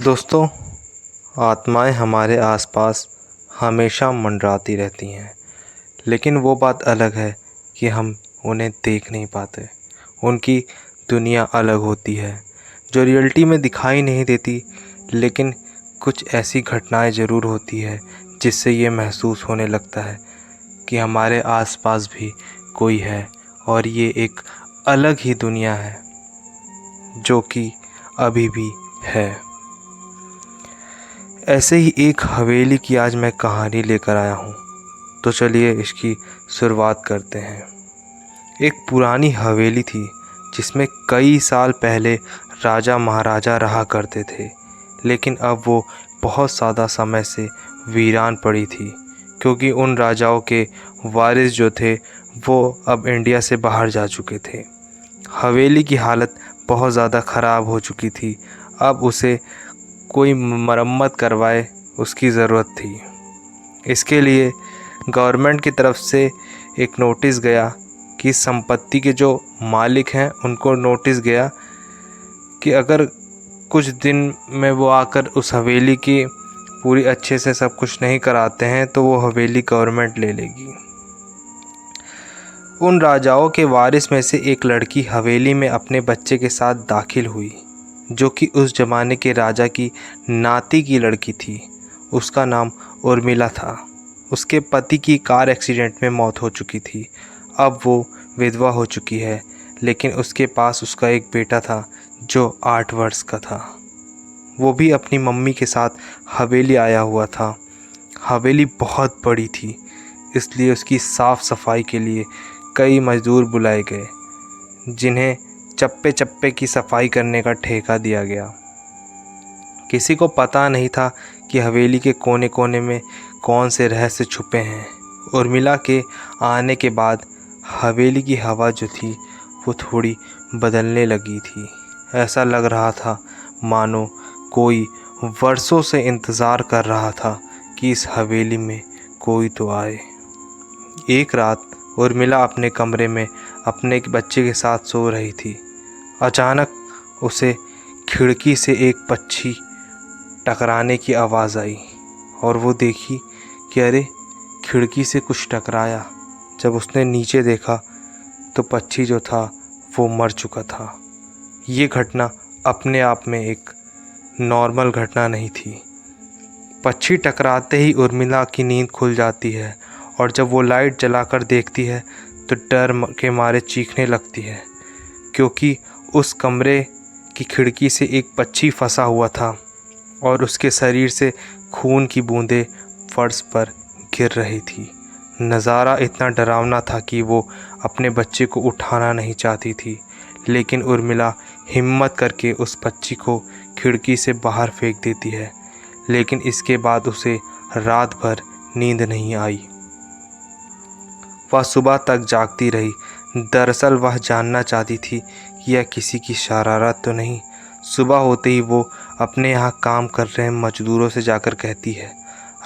दोस्तों, आत्माएं हमारे आसपास हमेशा मंडराती रहती हैं, लेकिन वो बात अलग है कि हम उन्हें देख नहीं पाते। उनकी दुनिया अलग होती है जो रियलिटी में दिखाई नहीं देती, लेकिन कुछ ऐसी घटनाएं ज़रूर होती है जिससे ये महसूस होने लगता है कि हमारे आसपास भी कोई है और ये एक अलग ही दुनिया है जो कि अभी भी है। ऐसे ही एक हवेली की आज मैं कहानी लेकर आया हूँ, तो चलिए इसकी शुरुआत करते हैं। एक पुरानी हवेली थी जिसमें कई साल पहले राजा महाराजा रहा करते थे, लेकिन अब वो बहुत ज़्यादा समय से वीरान पड़ी थी, क्योंकि उन राजाओं के वारिस जो थे वो अब इंडिया से बाहर जा चुके थे। हवेली की हालत बहुत ज़्यादा ख़राब हो चुकी थी। अब उसे कोई मरम्मत करवाए उसकी ज़रूरत थी। इसके लिए गवर्नमेंट की तरफ से एक नोटिस गया कि संपत्ति के जो मालिक हैं उनको नोटिस गया कि अगर कुछ दिन में वो आकर उस हवेली की पूरी अच्छे से सब कुछ नहीं कराते हैं तो वो हवेली गवर्नमेंट ले लेगी। उन राजाओं के वारिस में से एक लड़की हवेली में अपने बच्चे के साथ दाखिल हुई, जो कि उस ज़माने के राजा की नाती की लड़की थी। उसका नाम उर्मिला था। उसके पति की कार एक्सीडेंट में मौत हो चुकी थी। अब वो विधवा हो चुकी है, लेकिन उसके पास उसका एक बेटा था जो 8 वर्ष का था। वो भी अपनी मम्मी के साथ हवेली आया हुआ था। हवेली बहुत बड़ी थी, इसलिए उसकी साफ़ सफाई के लिए कई मज़दूर बुलाए गए, जिन्हें चप्पे चप्पे की सफाई करने का ठेका दिया गया। किसी को पता नहीं था कि हवेली के कोने कोने में कौन से रहस्य छुपे हैं। उर्मिला के आने के बाद हवेली की हवा जो थी वो थोड़ी बदलने लगी थी। ऐसा लग रहा था मानो कोई वर्षों से इंतज़ार कर रहा था कि इस हवेली में कोई तो आए। एक रात उर्मिला अपने कमरे में अपने बच्चे के साथ सो रही थी। अचानक उसे खिड़की से एक पक्षी टकराने की आवाज़ आई और वो देखी कि अरे, खिड़की से कुछ टकराया। जब उसने नीचे देखा तो पक्षी जो था वो मर चुका था। ये घटना अपने आप में एक नॉर्मल घटना नहीं थी। पक्षी टकराते ही उर्मिला की नींद खुल जाती है और जब वो लाइट जलाकर देखती है तो डर के मारे चीखने लगती है, क्योंकि उस कमरे की खिड़की से एक पक्षी फंसा हुआ था और उसके शरीर से खून की बूंदें फर्श पर गिर रही थी। नज़ारा इतना डरावना था कि वो अपने बच्चे को उठाना नहीं चाहती थी, लेकिन उर्मिला हिम्मत करके उस पक्षी को खिड़की से बाहर फेंक देती है। लेकिन इसके बाद उसे रात भर नींद नहीं आई। वह सुबह तक जागती रही। दरअसल वह जानना चाहती थी कि यह किसी की शरारत तो नहीं। सुबह होते ही वो अपने यहाँ काम कर रहे मजदूरों से जाकर कहती है,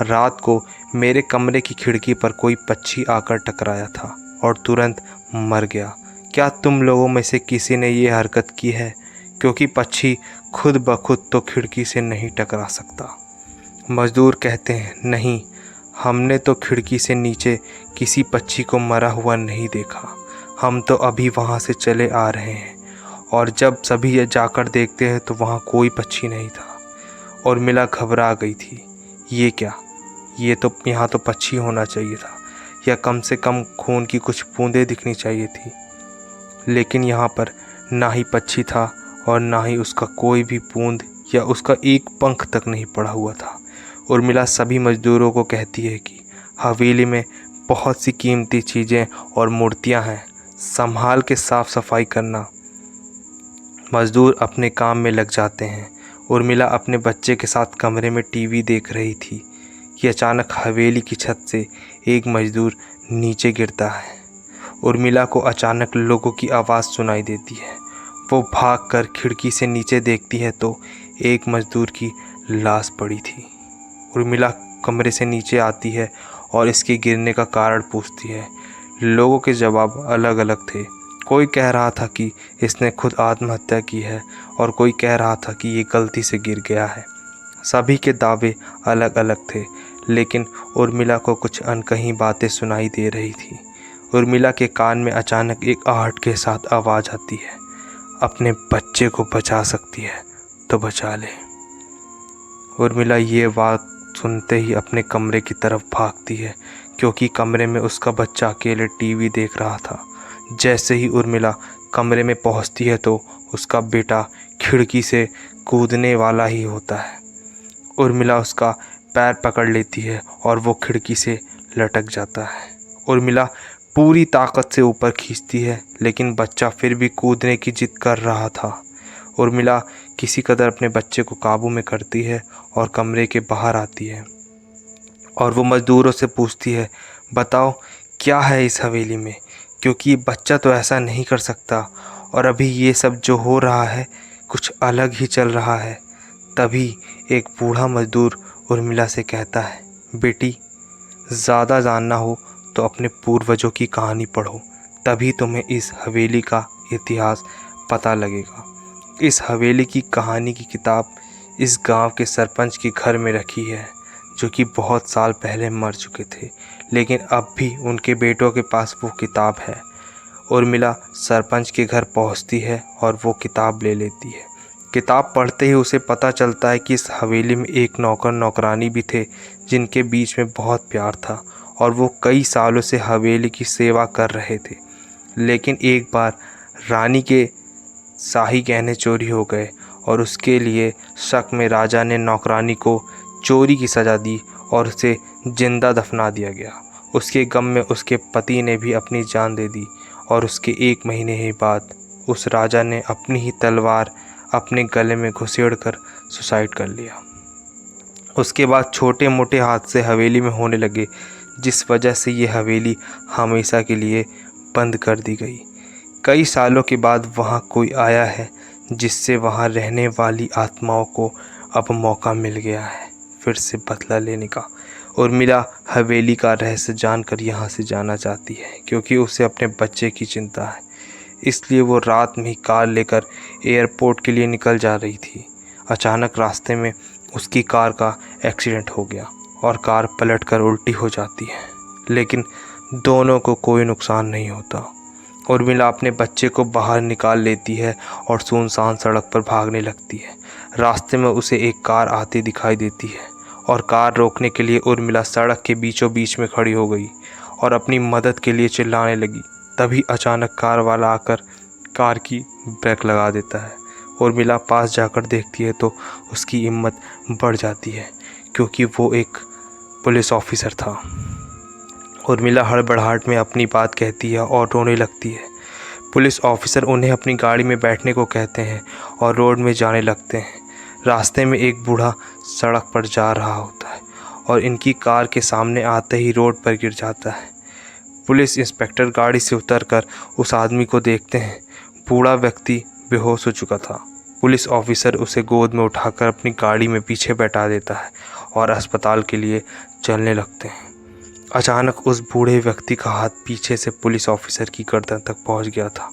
रात को मेरे कमरे की खिड़की पर कोई पक्षी आकर टकराया था और तुरंत मर गया। क्या तुम लोगों में से किसी ने ये हरकत की है? क्योंकि पक्षी खुद ब खुद तो खिड़की से नहीं टकरा सकता। मजदूर कहते हैं, नहीं, हमने तो खिड़की से नीचे किसी पक्षी को मरा हुआ नहीं देखा। हम तो अभी वहाँ से चले आ रहे हैं और जब सभी जाकर देखते हैं तो वहाँ कोई पक्षी नहीं था। और मिला घबरा गई थी। ये क्या? ये तो यहाँ तो पक्षी होना चाहिए था, या कम से कम खून की कुछ बूंदें दिखनी चाहिए थी। लेकिन यहाँ पर ना ही पक्षी था और ना ही उसका कोई भी बूंद या उसका एक पंख तक नहीं पड़ा हुआ था। उर्मिला सभी मजदूरों को कहती है कि हवेली में बहुत सी कीमती चीज़ें और मूर्तियाँ हैं, संभाल के साफ़ सफाई करना। मज़दूर अपने काम में लग जाते हैं। उर्मिला अपने बच्चे के साथ कमरे में टीवी देख रही थी कि अचानक हवेली की छत से एक मज़दूर नीचे गिरता है। उर्मिला को अचानक लोगों की आवाज़ सुनाई देती है। वो भागकर खिड़की से नीचे देखती है तो एक मज़दूर की लाश पड़ी थी। उर्मिला कमरे से नीचे आती है और इसके गिरने का कारण पूछती है। लोगों के जवाब अलग अलग थे। कोई कह रहा था कि इसने खुद आत्महत्या की है और कोई कह रहा था कि ये गलती से गिर गया है। सभी के दावे अलग अलग थे, लेकिन उर्मिला को कुछ अनकही बातें सुनाई दे रही थी। उर्मिला के कान में अचानक एक आहट के साथ आवाज़ आती है, अपने बच्चे को बचा सकती है तो बचा ले। उर्मिला ये बात सुनते ही अपने कमरे की तरफ भागती है, क्योंकि कमरे में उसका बच्चा अकेले टीवी देख रहा था। जैसे ही उर्मिला कमरे में पहुंचती है तो उसका बेटा खिड़की से कूदने वाला ही होता है। उर्मिला उसका पैर पकड़ लेती है और वो खिड़की से लटक जाता है। उर्मिला पूरी ताकत से ऊपर खींचती है, लेकिन बच्चा फिर भी कूदने की जिद कर रहा था। उर्मिला किसी कदर अपने बच्चे को काबू में करती है और कमरे के बाहर आती है और वो मज़दूरों से पूछती है, बताओ क्या है इस हवेली में, क्योंकि बच्चा तो ऐसा नहीं कर सकता और अभी ये सब जो हो रहा है कुछ अलग ही चल रहा है। तभी एक बूढ़ा मज़दूर उर्मिला से कहता है, बेटी ज़्यादा जानना हो तो अपने पूर्वजों की कहानी पढ़ो, तभी तुम्हें इस हवेली का इतिहास पता लगेगा। इस हवेली की कहानी की किताब इस गांव के सरपंच के घर में रखी है, जो कि बहुत साल पहले मर चुके थे, लेकिन अब भी उनके बेटों के पास वो किताब है। उर्मिला सरपंच के घर पहुंचती है और वो किताब ले लेती है। किताब पढ़ते ही उसे पता चलता है कि इस हवेली में एक नौकर नौकरानी भी थे, जिनके बीच में बहुत प्यार था और वो कई सालों से हवेली की सेवा कर रहे थे। लेकिन एक बार रानी के शाही गहने चोरी हो गए और उसके लिए शक में राजा ने नौकरानी को चोरी की सज़ा दी और उसे जिंदा दफना दिया गया। उसके गम में उसके पति ने भी अपनी जान दे दी और उसके 1 महीने ही बाद उस राजा ने अपनी ही तलवार अपने गले में घुसेड़ कर सुसाइड कर लिया। उसके बाद छोटे मोटे हादसे हवेली में होने लगे, जिस वजह से ये हवेली हमेशा के लिए बंद कर दी गई। कई सालों के बाद वहाँ कोई आया है, जिससे वहाँ रहने वाली आत्माओं को अब मौका मिल गया है फिर से बदला लेने का। उर्मिला हवेली का रहस्य जानकर यहाँ से जाना चाहती है, क्योंकि उसे अपने बच्चे की चिंता है। इसलिए वो रात में ही कार लेकर एयरपोर्ट के लिए निकल जा रही थी। अचानक रास्ते में उसकी कार का एक्सीडेंट हो गया और कार पलटकर उल्टी हो जाती है, लेकिन दोनों को कोई नुकसान नहीं होता। उर्मिला अपने बच्चे को बाहर निकाल लेती है और सुनसान सड़क पर भागने लगती है। रास्ते में उसे एक कार आती दिखाई देती है और कार रोकने के लिए उर्मिला सड़क के बीचों बीच में खड़ी हो गई और अपनी मदद के लिए चिल्लाने लगी। तभी अचानक कार वाला आकर कार की ब्रेक लगा देता है। उर्मिला पास जाकर देखती है तो उसकी हिम्मत बढ़ जाती है, क्योंकि वो एक पुलिस ऑफिसर था। उर्मिला हड़बड़ाहट में अपनी बात कहती है और रोने लगती है। पुलिस ऑफिसर उन्हें अपनी गाड़ी में बैठने को कहते हैं और रोड में जाने लगते हैं। रास्ते में एक बूढ़ा सड़क पर जा रहा होता है और इनकी कार के सामने आते ही रोड पर गिर जाता है। पुलिस इंस्पेक्टर गाड़ी से उतरकर उस आदमी को देखते हैं। बूढ़ा व्यक्ति बेहोश हो चुका था। पुलिस ऑफिसर उसे गोद में उठाकर अपनी गाड़ी में पीछे बैठा देता है और अस्पताल के लिए चलने लगते हैं। अचानक उस बूढ़े व्यक्ति का हाथ पीछे से पुलिस ऑफिसर की गर्दन तक पहुंच गया था।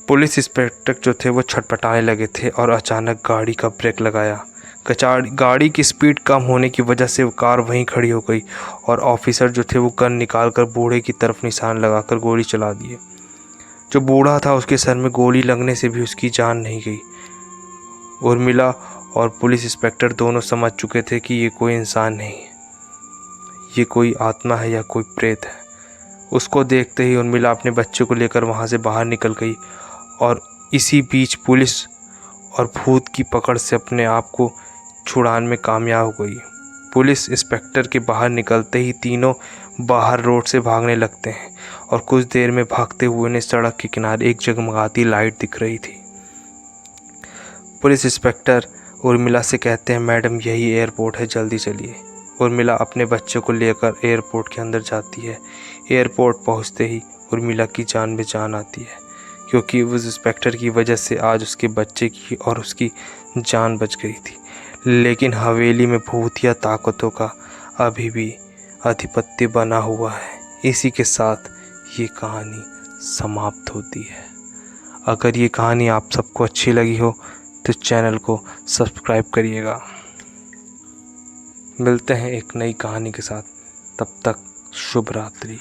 पुलिस इंस्पेक्टर जो थे वो छटपटाने लगे थे और अचानक गाड़ी का ब्रेक लगाया। गाड़ी की स्पीड कम होने की वजह से वो कार वहीं खड़ी हो गई और ऑफिसर जो थे वो गन निकालकर बूढ़े की तरफ निशान लगाकर गोली चला दिए। जो बूढ़ा था उसके सर में गोली लगने से भी उसकी जान नहीं गई। उर्मिला और पुलिस इंस्पेक्टर दोनों समझ चुके थे कि ये कोई इंसान नहीं है, ये कोई आत्मा है या कोई प्रेत है। उसको देखते ही उर्मिला अपने बच्चे को लेकर वहाँ से बाहर निकल गई और इसी बीच पुलिस और भूत की पकड़ से अपने आप को छुड़ाने में कामयाब हो गई। पुलिस इंस्पेक्टर के बाहर निकलते ही तीनों बाहर रोड से भागने लगते हैं और कुछ देर में भागते हुए उन्हें सड़क के किनारे एक जगमगाती लाइट दिख रही थी। पुलिस इंस्पेक्टर उर्मिला से कहते हैं, मैडम यही एयरपोर्ट है, जल्दी चलिए। उर्मिला अपने बच्चे को लेकर एयरपोर्ट के अंदर जाती है। एयरपोर्ट पहुंचते ही उर्मिला की जान में जान आती है, क्योंकि उस इंस्पेक्टर की वजह से आज उसके बच्चे की और उसकी जान बच गई थी। लेकिन हवेली में भूतिया ताकतों का अभी भी आधिपत्य बना हुआ है। इसी के साथ ये कहानी समाप्त होती है। अगर ये कहानी आप सबको अच्छी लगी हो तो चैनल को सब्सक्राइब करिएगा। मिलते हैं एक नई कहानी के साथ, तब तक शुभ रात्रि।